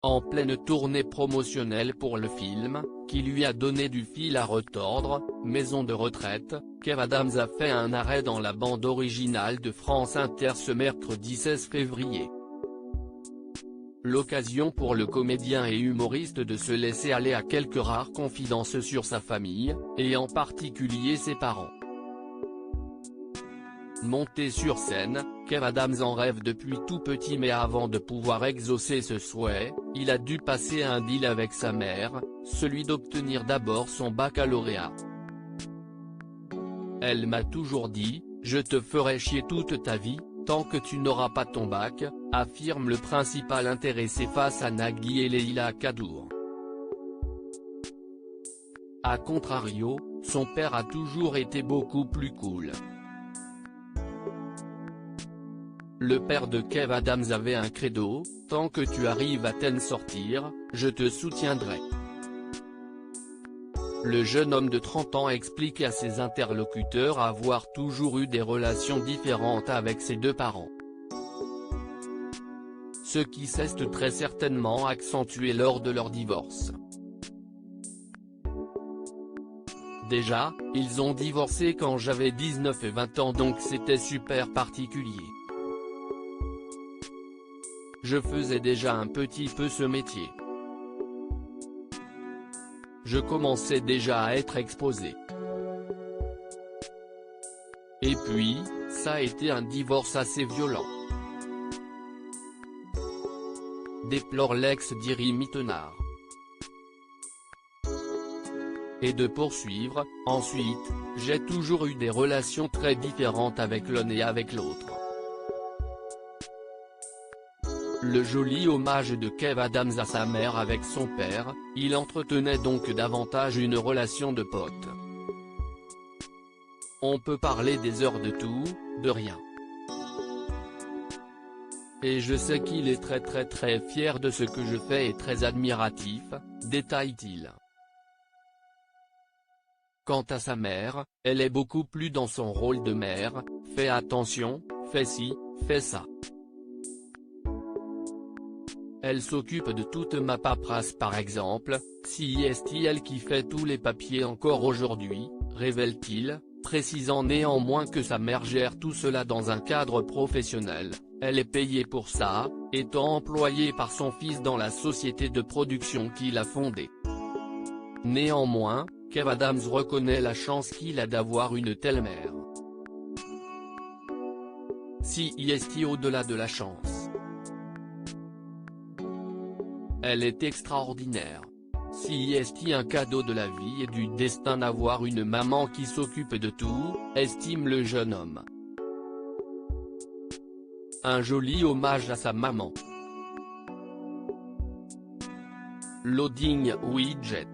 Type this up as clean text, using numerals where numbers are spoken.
En pleine tournée promotionnelle pour le film, qui lui a donné du fil à retordre, Maison de retraite, Kev Adams a fait un arrêt dans la bande originale de France Inter ce mercredi 16 février. L'occasion pour le comédien et humoriste de se laisser aller à quelques rares confidences sur sa famille, et en particulier ses parents. Monté sur scène, Kev Adams en rêve depuis tout petit, mais avant de pouvoir exaucer ce souhait, il a dû passer un deal avec sa mère, celui d'obtenir d'abord son baccalauréat. Elle m'a toujours dit, je te ferai chier toute ta vie, tant que tu n'auras pas ton bac, affirme le principal intéressé face à Nagui et Leïla Kadour. A contrario, son père a toujours été beaucoup plus cool. Le père de Kev Adams avait un credo, tant que tu arrives à t'en sortir, je te soutiendrai. Le jeune homme de 30 ans explique à ses interlocuteurs avoir toujours eu des relations différentes avec ses deux parents. Ce qui s'est très certainement accentué lors de leur divorce. Déjà, ils ont divorcé quand j'avais 19 et 20 ans, donc c'était super particulier. Je faisais déjà un petit peu ce métier. Je commençais déjà à être exposé. Et puis, ça a été un divorce assez violent. Déplore l'ex d'Iri Mittenard. Et de poursuivre, ensuite, j'ai toujours eu des relations très différentes avec l'un et avec l'autre. Le joli hommage de Kev Adams à sa mère avec son père, il entretenait donc davantage une relation de pote. On peut parler des heures de tout, de rien. Et je sais qu'il est très fier de ce que je fais et très admiratif, détaille-t-il. Quant à sa mère, elle est beaucoup plus dans son rôle de mère, fais attention, fais ci, fais ça. Elle s'occupe de toute ma paperasse par exemple, c'est elle qui fait tous les papiers encore aujourd'hui, révèle-t-il, précisant néanmoins que sa mère gère tout cela dans un cadre professionnel, elle est payée pour ça, étant employée par son fils dans la société de production qu'il a fondée. Néanmoins, Kev Adams reconnaît la chance qu'il a d'avoir une telle mère. C'est au-delà de la chance. Elle est extraordinaire. C'est un cadeau de la vie et du destin d'avoir une maman qui s'occupe de tout, estime le jeune homme. Un joli hommage à sa maman. Loading widget.